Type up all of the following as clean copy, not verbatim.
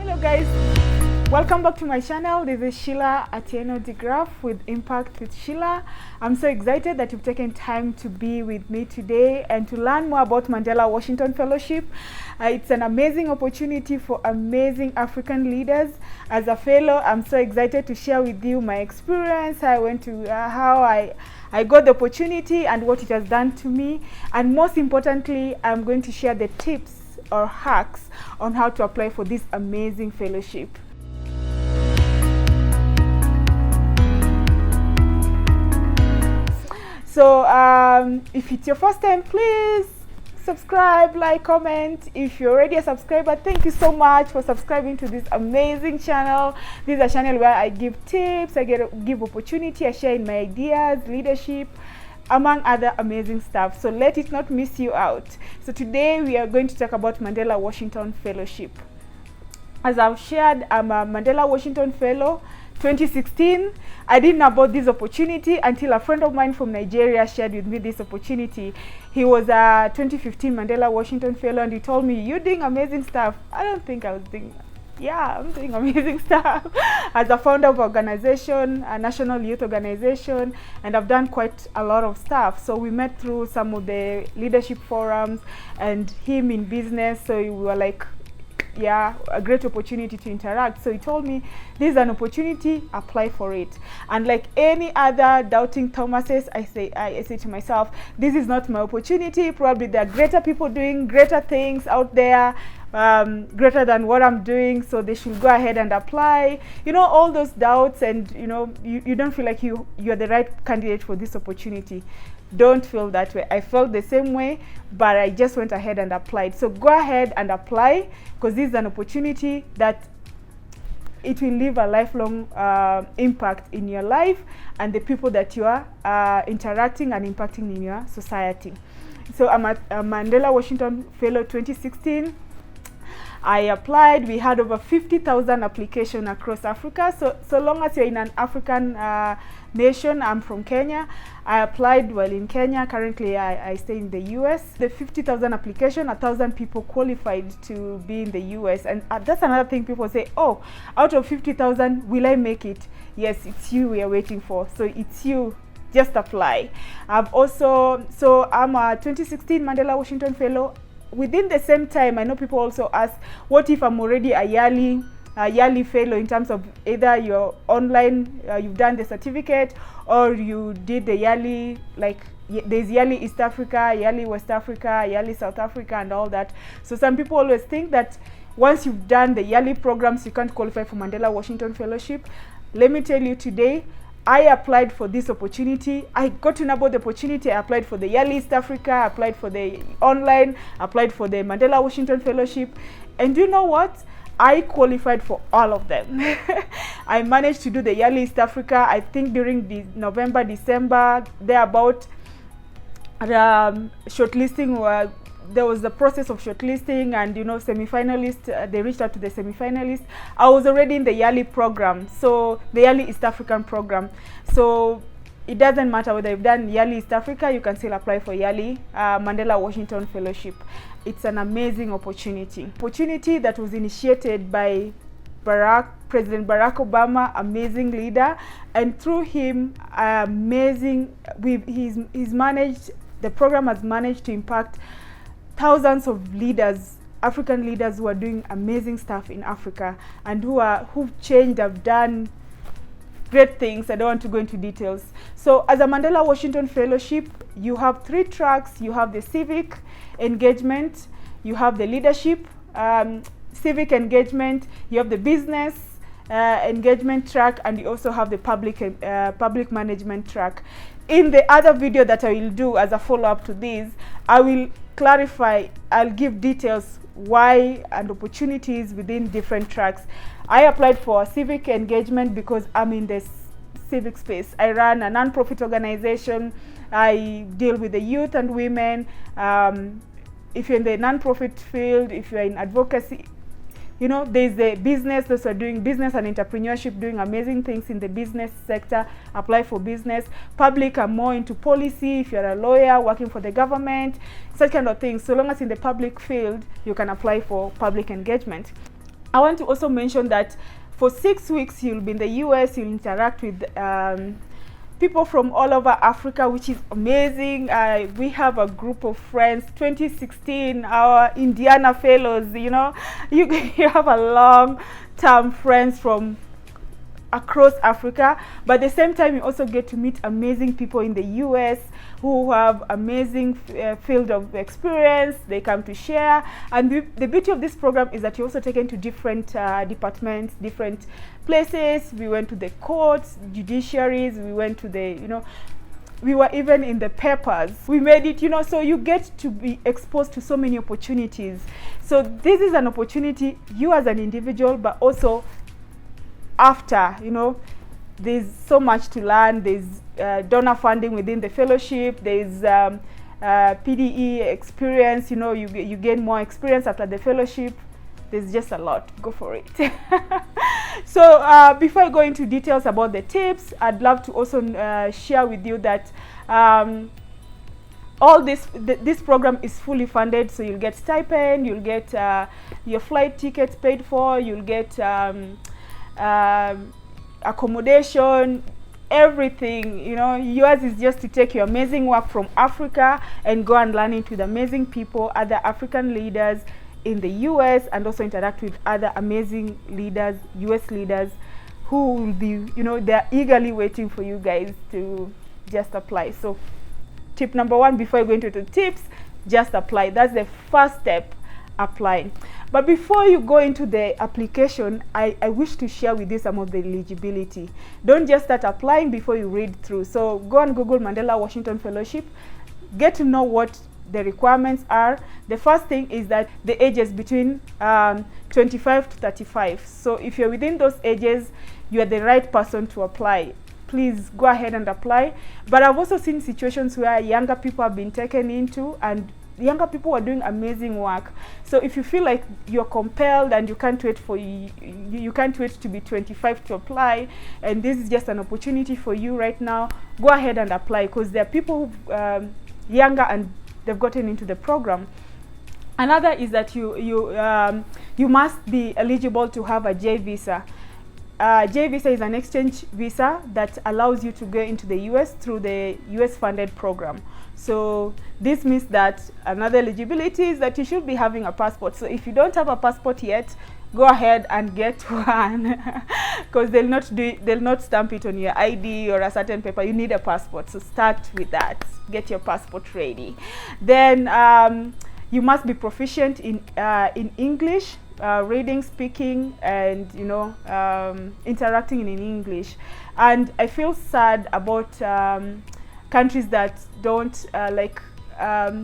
Hello guys, welcome back to my channel. This is Sheila Atieno de Graph with Impact with Sheila. I'm so excited that you've taken time to be with me today and to learn more about Mandela Washington Fellowship. It's an amazing opportunity for amazing African leaders. As a fellow, I'm so excited to share with you my experience, how I got the opportunity and what it has done to me. And most importantly, I'm going to share the tips or hacks on how to apply for this amazing fellowship. So if it's your first time, please subscribe, like, comment. If you're already a subscriber, thank you so much for subscribing to this amazing channel. This is a channel where I give tips, I give opportunity, I share in my ideas, leadership, among other amazing stuff. So let it not miss you out. So today we are going to talk about Mandela Washington Fellowship. As I've shared, I'm a Mandela Washington Fellow 2016. I didn't know about this opportunity until a friend of mine from Nigeria shared with me this opportunity. He was a 2015 Mandela Washington Fellow and he told me, "You're doing amazing stuff." I don't think I was doing, yeah, I'm doing amazing stuff. As a founder of organization, a national youth organization, and I've done quite a lot of stuff. So we met through some of the leadership forums and him in business. So we were like, yeah, a great opportunity to interact. So he told me, this is an opportunity, apply for it. And like any other doubting Thomases, I say to myself, this is not my opportunity. Probably there are greater people doing greater things out there, greater than what I'm doing, so they should go ahead and apply. You know, all those doubts, and you know, you don't feel like you're the right candidate for this opportunity. Don't feel that way. I felt the same way, but I just went ahead and applied. So go ahead and apply, because this is an opportunity that it will leave a lifelong impact in your life and the people that you are interacting and impacting in your society. So I'm a Mandela Washington Fellow 2016. I applied. We had over 50,000 applications across Africa. So long as you're in an African nation, I'm from Kenya. I applied while in Kenya. Currently, I stay in the US. The 50,000 application, 1,000 people qualified to be in the US. And that's another thing people say, oh, out of 50,000, will I make it? Yes, it's you we are waiting for. So it's you. Just apply. I'm a 2016 Mandela Washington Fellow. Within the same time, I know people also ask, what if I'm already a yearly fellow, in terms of either you're online, you've done the certificate, or you did the yearly, like there's yearly East Africa, yearly West Africa, yearly South Africa, and all that. So some people always think that once you've done the yearly programs, you can't qualify for Mandela Washington Fellowship. Let me tell you today, I applied for this opportunity. I got to know about the opportunity. I applied for the yearly East Africa, I applied for the online, applied for the Mandela Washington Fellowship. And you know what? I qualified for all of them. I managed to do the yearly East Africa, I think during the November, December, thereabout. Shortlisting, there was the process of shortlisting, and you know, semi-finalists, they reached out to the semi-finalists. I was already in the yearly program, so the yearly East African program. So it doesn't matter whether you've done yearly East Africa, you can still apply for yearly Mandela Washington Fellowship. It's an amazing opportunity that was initiated by President Barack Obama, amazing leader, and through him, he's managed, the program has managed to impact thousands of leaders, African leaders who are doing amazing stuff in Africa and who've changed, have done great things. I don't want to go into details. So as a Mandela Washington Fellowship, you have 3 tracks. You have the civic engagement, you have the leadership, civic engagement, you have the business engagement track, and you also have the public management track. In the other video that I will do as a follow-up to this, I will clarify, I'll give details why and opportunities within different tracks. I applied for civic engagement because I'm in the civic space. I run a non-profit organization. I deal with the youth and women. If you're in the non-profit field, if you're in advocacy, you know, there's the business, those are doing business and entrepreneurship, doing amazing things in the business sector, apply for business. Public are more into policy. If you're a lawyer working for the government, such kind of things. So long as in the public field, you can apply for public engagement. I want to also mention that for 6 weeks you'll be in the US, you'll interact with people from all over Africa, which is amazing. We have a group of friends, 2016, our Indiana fellows, you know, you have a long-term friends from across Africa, but at the same time you also get to meet amazing people in the US who have amazing field of experience. They come to share, and the beauty of this program is that you're also taken to different departments, different places. We went to the courts, judiciaries, we went to the, you know, we were even in the papers. We made it, you know, so you get to be exposed to so many opportunities. So this is an opportunity, you as an individual, but also after, you know, there's so much to learn. There's donor funding within the fellowship. There's PDE experience. You know, you gain more experience after the fellowship. There's just a lot. Go for it. So before I go into details about the tips, I'd love to also share with you that all this program is fully funded. So you'll get stipend, you'll get your flight tickets paid for, you'll get accommodation, everything. You know, yours is just to take your amazing work from Africa and go and learn it with amazing people, other African leaders in the US, and also interact with other amazing leaders, US leaders, who will be, you know, they're eagerly waiting for you guys to just apply. So tip number one, before I go into the tips, just apply. That's the first step, apply. But before you go into the application, I wish to share with you some of the eligibility. Don't just start applying before you read through. So go and Google Mandela Washington Fellowship, get to know what the requirements are. The first thing is that the ages between 25 to 35. So if you're within those ages, you are the right person to apply. Please go ahead and apply. But I've also seen situations where younger people have been taken into, and younger people are doing amazing work. So if you feel like you're compelled and you can't wait for you can't wait to be 25 to apply, and this is just an opportunity for you right now, go ahead and apply, because there are people who younger and they've gotten into the program. Another is that you must be eligible to have a J visa. J visa is an exchange visa that allows you to go into the US through the US funded program. So this means that another eligibility is that you should be having a passport. So if you don't have a passport yet, go ahead and get one, because they'll not stamp it on your ID or a certain paper. You need a passport, so start with that. Get your passport ready. Then you must be proficient in English, reading, speaking, and, you know, interacting in English. And I feel sad about countries that don't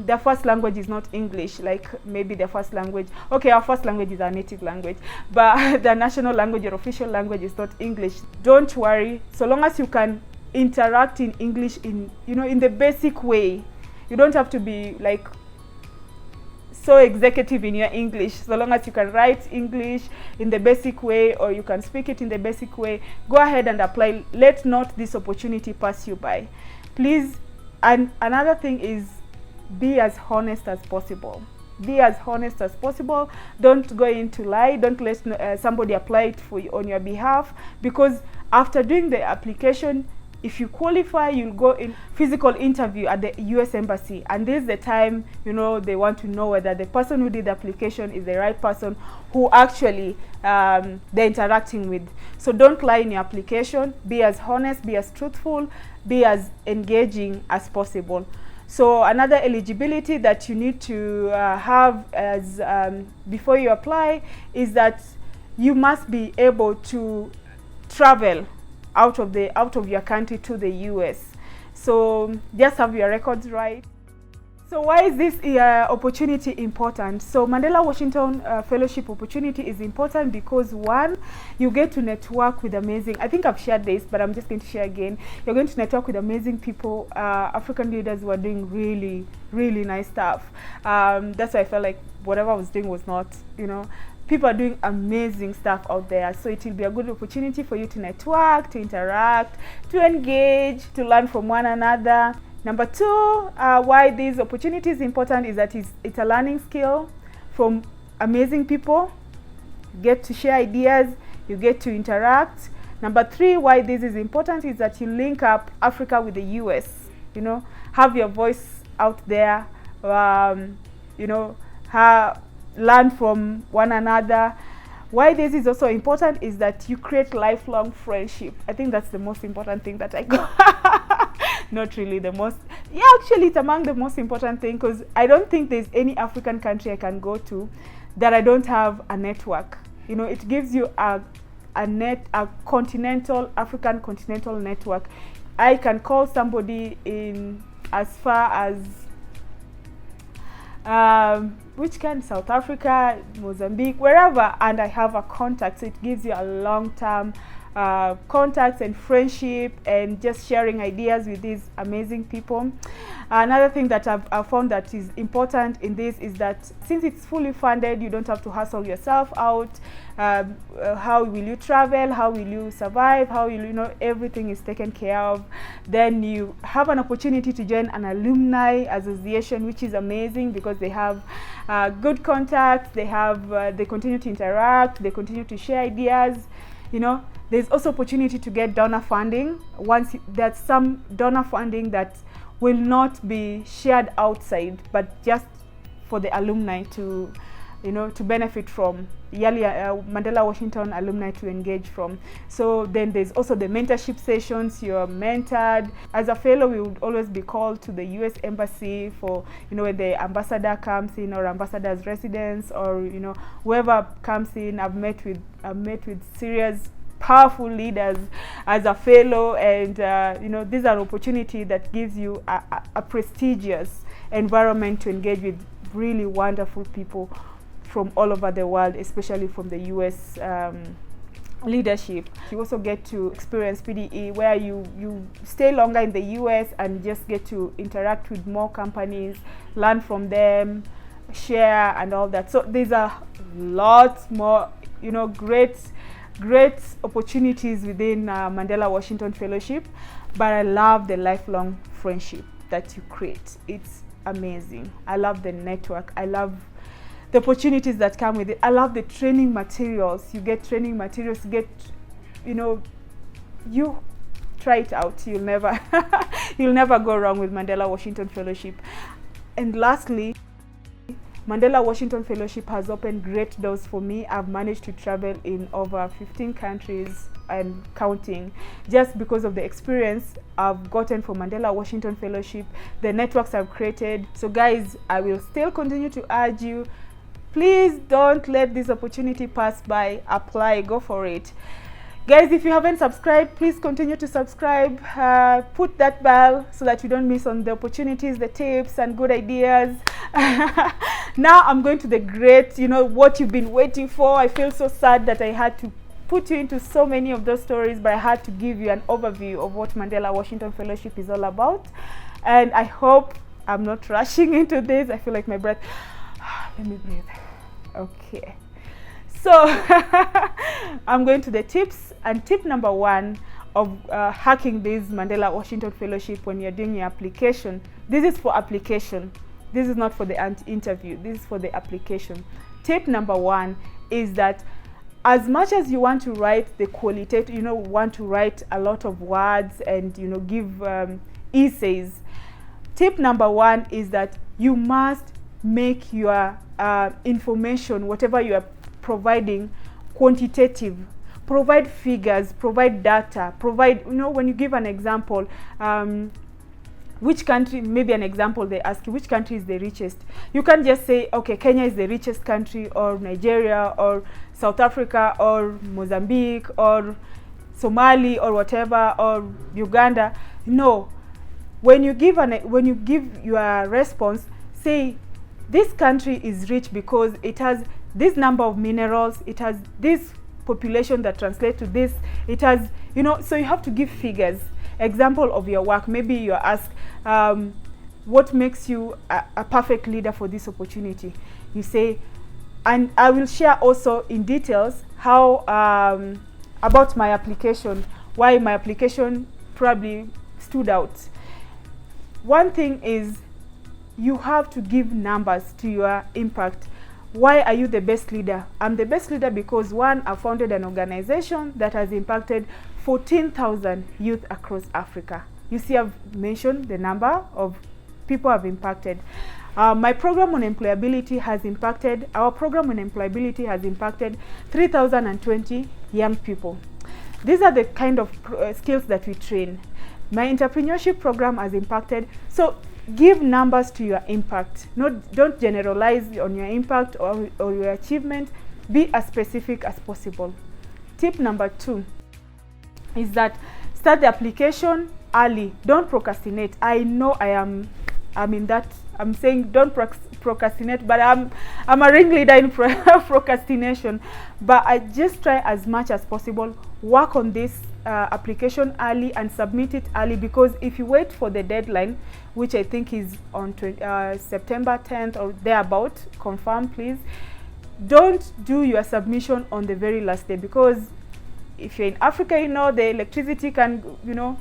their first language is not English. Like maybe their first language, okay, our first language is our native language, but the national language or official language is not English. Don't worry, so long as you can interact in English in, you know, in the basic way. You don't have to be like so executive in your English. So long as you can write English in the basic way, or you can speak it in the basic way, go ahead and apply. Let not this opportunity pass you by, please. And another thing is, be as honest as possible. Be as honest as possible. Don't go into lie. Don't let somebody apply it for you on your behalf, because after doing the application, if you qualify, you'll go in physical interview at the US Embassy, and this is the time, you know, they want to know whether the person who did the application is the right person who actually they're interacting with. So don't lie in your application. Be as honest, be as truthful, be as engaging as possible. So another eligibility that you need to have as before you apply is that you must be able to travel out of your country to the US. So just have your records right. So why is this opportunity important? So Mandela Washington Fellowship opportunity is important because, one, you get to network with amazing, I think I've shared this, but I'm just going to share again. You're going to network with amazing people, African leaders who are doing really, really nice stuff. That's why I felt like whatever I was doing was not, you know, people are doing amazing stuff out there. So it will be a good opportunity for you to network, to interact, to engage, to learn from one another. Number two, why this opportunity is important is that it's a learning skill from amazing people. get to share ideas, you get to interact. Number 3, why this is important is that you link up Africa with the US. You know, have your voice out there. You know, learn from one another. Why this is also important is that you create lifelong friendship. I think that's the most important thing that I got. Not really the most. Yeah, actually, it's among the most important thing, because I don't think there's any African country I can go to that I don't have a network. You know, it gives you a continental, African continental network. I can call somebody in as far as which can South Africa, Mozambique, wherever, and I have a contact. So it gives you a long-term contacts and friendship, and just sharing ideas with these amazing people. Another thing that I've found that is important in this is that since it's fully funded, you don't have to hustle yourself out. How will you travel? How will you survive? How will you know everything is taken care of? Then you have an opportunity to join an alumni association, which is amazing because they have good contacts. They have they continue to interact. They continue to share ideas. You know, there's also opportunity to get donor funding. Once there's some donor funding that will not be shared outside, but just for the alumni to, you know, to benefit from, Mandela Washington alumni to engage from. So then there's also the mentorship sessions. You're mentored. As a fellow, we would always be called to the US Embassy for, you know, when the ambassador comes in, or ambassador's residence, or, you know, whoever comes in. I've met with serious, powerful leaders as a fellow, and you know, these are opportunities that gives you a prestigious environment to engage with really wonderful people from all over the world, especially from the US leadership. You also get to experience PDE, where you stay longer in the US and just get to interact with more companies, learn from them, share, and all that. So there's a lot more, you know, great opportunities within Mandela Washington Fellowship, but I love the lifelong friendship that you create. It's amazing. I love the network. I love the opportunities that come with it. I love the training materials. You get training materials, you know, you try it out. You'll never go wrong with Mandela Washington Fellowship. And lastly, Mandela Washington Fellowship has opened great doors for me. I've managed to travel in over 15 countries and counting, just because of the experience I've gotten from Mandela Washington Fellowship, the networks I've created. So guys, I will still continue to urge you, please don't let this opportunity pass by. Apply, go for it. Guys, if you haven't subscribed, please continue to subscribe. Put that bell so that you don't miss on the opportunities, the tips, and good ideas. Now I'm going to the great, you know, what you've been waiting for. I feel so sad that I had to put you into so many of those stories, but I had to give you an overview of what Mandela Washington Fellowship is all about. And I hope I'm not rushing into this. I feel like my breath. Let me breathe. Okay. So I'm going to the tips, and tip number 1 of hacking this Mandela Washington Fellowship when you're doing your application. This is for application. This is not for the interview. This is for the application. Tip number 1 is that as much as you want to write the qualitative, you know, want to write a lot of words and, you know, give essays, tip number 1 is that you must make your information, whatever you are providing, quantitative. Provide figures, provide data, provide, you know, when you give an example, which country, maybe an example they ask you, which country is the richest? You can't just say, okay, Kenya is the richest country, or Nigeria, or South Africa, or Mozambique, or Somali, or whatever, or Uganda. No. When you give your response, say, this country is rich because it has this number of minerals, it has this population that translates to this, it has, you know, so you have to give figures. Example of your work. Maybe you're asked, what makes you a perfect leader for this opportunity? You say, and I will share also in details how, about my application, why my application probably stood out. One thing is, you have to give numbers to your impact. Why are you the best leader? I'm the best leader because, one, I founded an organization that has impacted 14,000 youth across Africa. You see, I've mentioned the number of people I've impacted. My program on employability has impacted, our program on employability has impacted 3,020 young people. These are the kind of skills that we train. My entrepreneurship program has impacted. So give numbers to your impact. Don't generalize on your impact or your achievement. Be as specific as possible. Tip number 2 is that start the application early. Don't procrastinate. I know I'm in that. I'm saying don't procrastinate, but I'm a ringleader in procrastination. But I just try as much as possible, work on this application early and submit it early, because if you wait for the deadline, which I think is on September 10th or thereabout, confirm please, don't do your submission on the very last day, because if you're in Africa, you know, the electricity can, you know,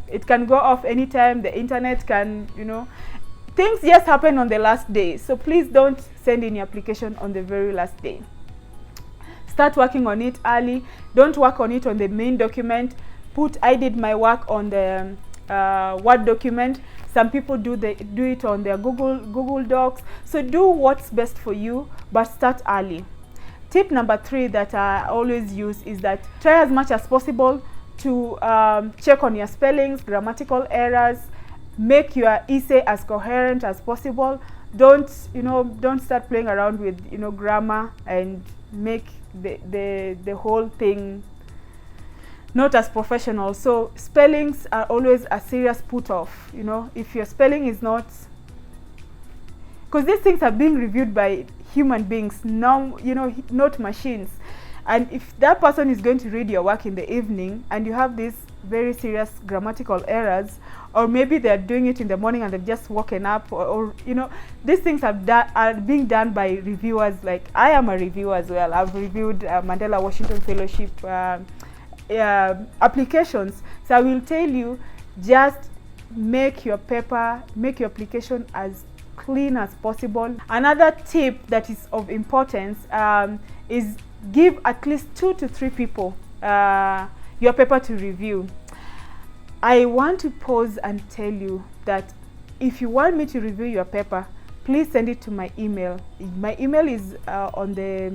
it can go off anytime, the internet can, you know, things just happen on the last day. So please don't send in your application on the very last day. Start working on it early. Don't work on it on the main document. I did my work on the Word document. Some people do it on their Google Docs. So do what's best for you, but start early. Tip number 3 that I always use is that try as much as possible to check on your spellings, grammatical errors. Make your essay as coherent as possible. Don't start playing around with, you know, grammar and make the whole thing not as professional. So spellings are always a serious put off. You know, if your spelling is not, because these things are being reviewed by human beings now, you know, not machines. And if that person is going to read your work in the evening and you have these very serious grammatical errors, or maybe they're doing it in the morning and they've just woken up, or you know, these things are being done by reviewers. Like, I am a reviewer as well. I've reviewed Mandela Washington Fellowship applications. So I will tell you, just make your application as clean as possible. Another tip that is of importance is give at least 2 to 3 people your paper to review. I want to pause and tell you that if you want me to review your paper, please send it to my email. My email is on this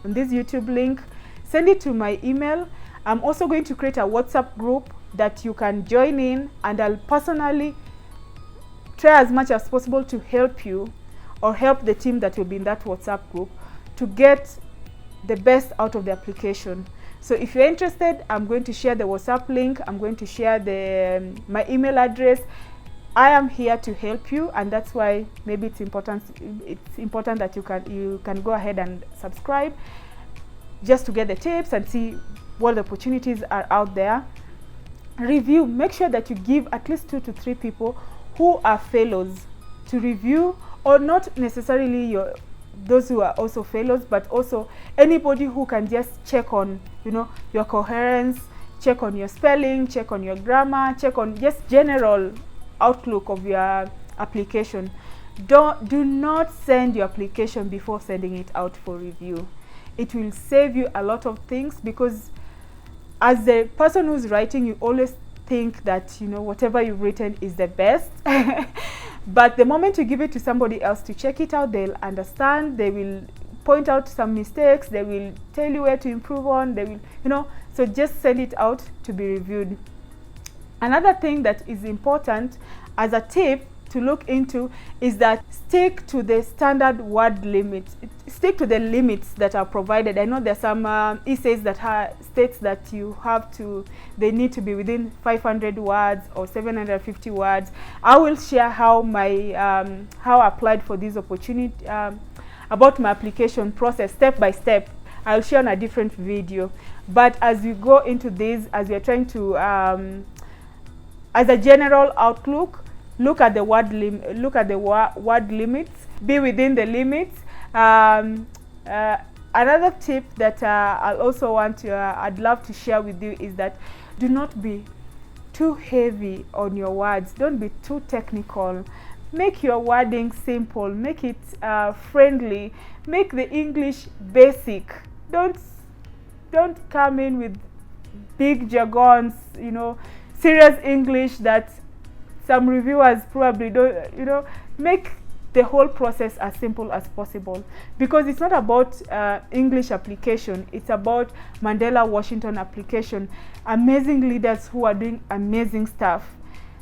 YouTube link. Send it to my email. I'm also going to create a WhatsApp group that you can join in, and I'll personally try as much as possible to help you or help the team that will be in that WhatsApp group to get the best out of the application. So if you're interested, I'm going to share the WhatsApp link. I'm going to share my email address. I am here to help you, and that's why maybe it's important that you can go ahead and subscribe, just to get the tips and see what the opportunities are out there. Review. Make sure that you give at least 2 to 3 people who are fellows to review, or not necessarily those who are also fellows, but also anybody who can just check on, you know, your coherence, check on your spelling, check on your grammar, check on just general outlook of your application. Do not send your application before sending it out for review. It will save you a lot of things, because as the person who's writing, you always think that, you know, whatever you've written is the best. But the moment you give it to somebody else to check it out, they'll understand, they will point out some mistakes, they will tell you where to improve on, they will, you know, so just send it out to be reviewed. Another thing that is important as a tip to look into is that stick to the standard word limit. Stick to the limits that are provided. I know there's some essays that states that they need to be within 500 words or 750 words. I will share how I applied for this opportunity, about my application process step by step. I'll share on a different video. But as you go into this, as you're trying to, as a general outlook, look at the word limits. Be within the limits. Another tip that I'd love to share with you is that do not be too heavy on your words. Don't be too technical. make your wording simple, make it friendly, make the English basic. Don't come in with big jargons, you know, serious English that some reviewers probably don't, you know. Make the whole process as simple as possible, because it's not about English application, it's about Mandela Washington application. Amazing leaders who are doing amazing stuff,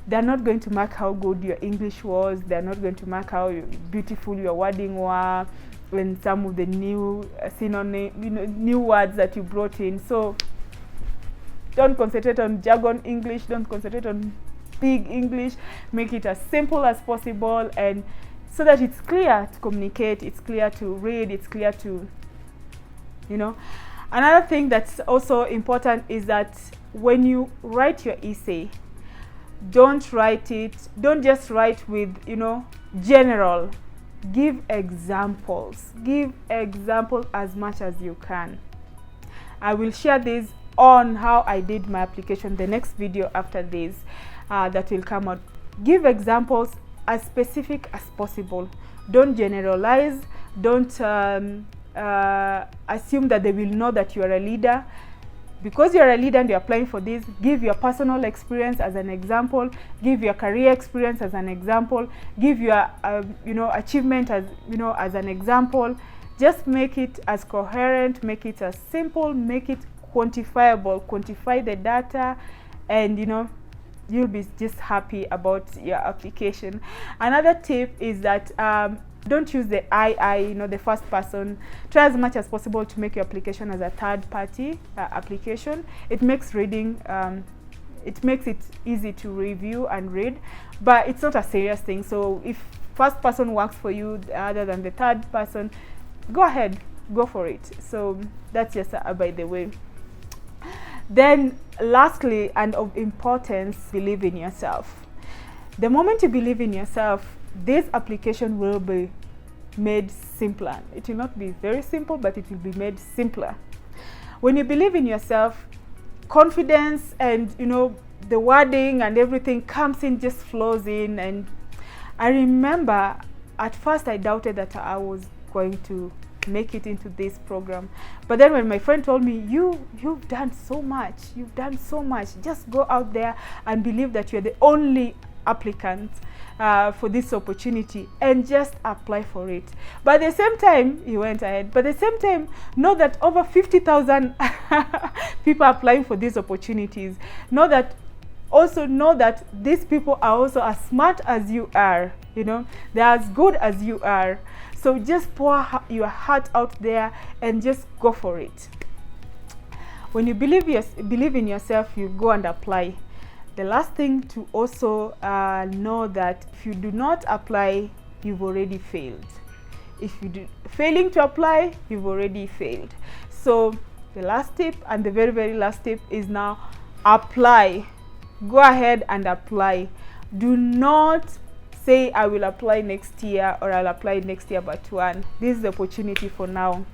they're not going to mark how good your English was, they're not going to mark how beautiful your wording were, and some of the new synonym, you know, new words that you brought in. So don't concentrate on jargon English, don't concentrate on big English. Make it as simple as possible, and so that it's clear to communicate, it's clear to read, it's clear to, you know. Another thing that's also important is that when you write your essay, don't just write with, you know, general. Give examples as much as you can. I will share this on how I did my application, the next video after this that will come out. Give examples as specific as possible. Don't generalize. Don't assume that they will know that you are a leader. Because you're a leader and you're applying for this, give your personal experience as an example, give your career experience as an example, give your you know, achievement as, you know, as an example. Just make it as coherent, make it as simple, make it quantifiable. Quantify the data, and, you know, you'll be just happy about your application. Another tip is that don't use the I, you know, the first person. Try as much as possible to make your application as a third party application. It makes reading, it makes it easy to review and read, but it's not a serious thing. So if first person works for you other than the third person, go ahead, go for it. So that's just by the way. Then lastly, and of importance, believe in yourself. The moment you believe in yourself, this application will be made simpler. It will not be very simple, but it will be made simpler. When you believe in yourself, confidence and, you know, the wording and everything comes in, just flows in. And I remember at first I doubted that I was going to make it into this program, but then when my friend told me, you've done so much, just go out there and believe that you're the only applicant for this opportunity and just apply for it. But at the same time, he went ahead, but at the same time, know that over 50,000 people are applying for these opportunities. Know that these people are also as smart as you are, you know, they're as good as you are. So just pour your heart out there and just go for it. When you believe in yourself, you go and apply. The last thing to also know that if you do not apply, you've already failed. If you failing to apply, you've already failed. So the last tip, and the very, very last tip, is now apply. Go ahead and apply. Do not say I will apply next year, or I'll apply next year but one. This is the opportunity for now.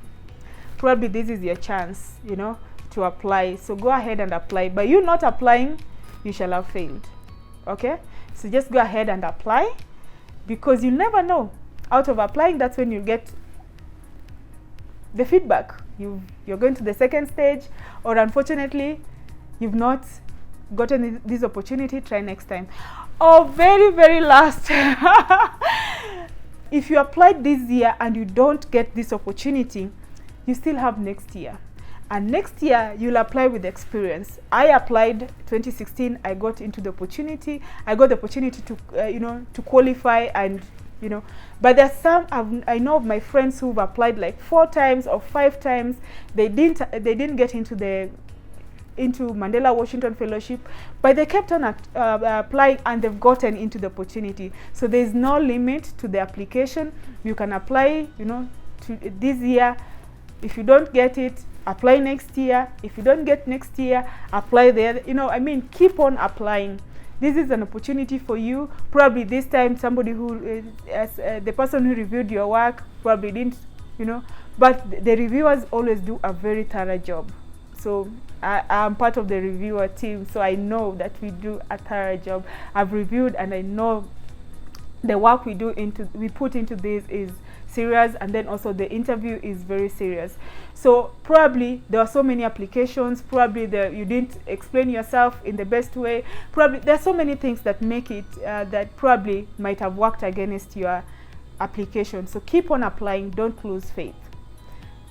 Probably this is your chance, you know, to apply. So go ahead and apply. By you not applying, you shall have failed. Okay? So just go ahead and apply, because you never know. Out of applying, that's when you get the feedback. You're going to the second stage, or unfortunately, you've not gotten this opportunity. Try next time. Oh, very, very last. If you applied this year and you don't get this opportunity, you still have next year. And next year, you'll apply with experience. I applied 2016. I got into the opportunity. I got the opportunity to, you know, to qualify, and, you know. But there's some I know of my friends who've applied like 4 times or 5 times. They didn't get into Mandela Washington Fellowship, but they kept on applying, and they've gotten into the opportunity. So there's no limit to the application. You can apply, you know, to this year. If you don't get it, apply next year. If you don't get next year, apply there. You know, I mean, keep on applying. This is an opportunity for you. Probably this time somebody who, the person who reviewed your work probably didn't, you know, but the reviewers always do a very thorough job. So I'm part of the reviewer team, so I know that we do a thorough job. I've reviewed and I know the work we put into this is serious, and then also the interview is very serious. So probably there are so many applications, probably you didn't explain yourself in the best way, probably there are so many things that make it that probably might have worked against your application. So keep on applying, don't lose faith.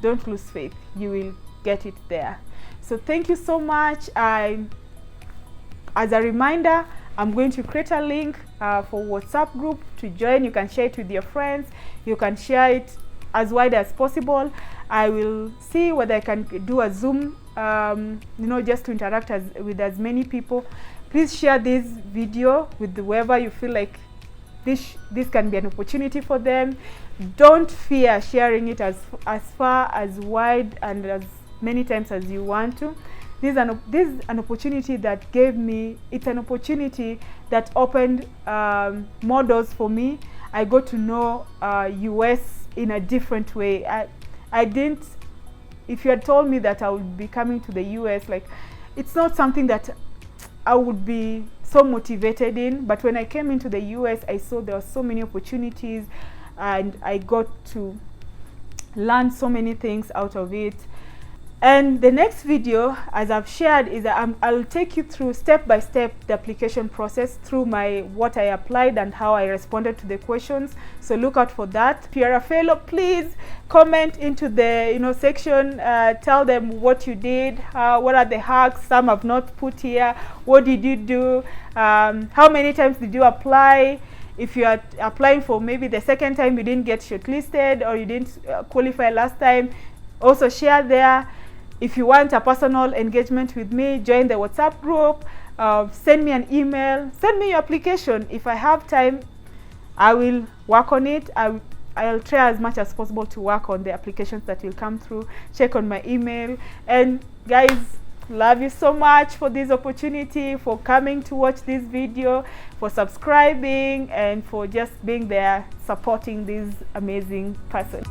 Don't lose faith, you will get it there. So thank you so much. As a reminder, I'm going to create a link for WhatsApp group to join. You can share it with your friends. You can share it as wide as possible. I will see whether I can do a Zoom, just to interact with as many people. Please share this video with whoever you feel like this can be an opportunity for them. Don't fear sharing it as far, as wide, and as many times as you want to. This is an opportunity that gave me, it's an opportunity that opened more doors for me. I got to know US in a different way. I didn't, if you had told me that I would be coming to the US, like, it's not something that I would be so motivated in, but when I came into the US, I saw there were so many opportunities, and I got to learn so many things out of it. And the next video, as I've shared, is that I'll take you through step by step the application process through what I applied and how I responded to the questions. So look out for that. If you're a fellow, please comment into the section. Tell them what you did. What are the hacks? Some have not put here. What did you do? How many times did you apply? If you are applying for maybe the second time, you didn't get shortlisted, or you didn't qualify last time, also share there. If you want a personal engagement with me, join the WhatsApp group, send me an email, send me your application. If I have time, I will work on it. I'll try as much as possible to work on the applications that will come through. Check on my email. And guys, love you so much for this opportunity, for coming to watch this video, for subscribing, and for just being there supporting this amazing person.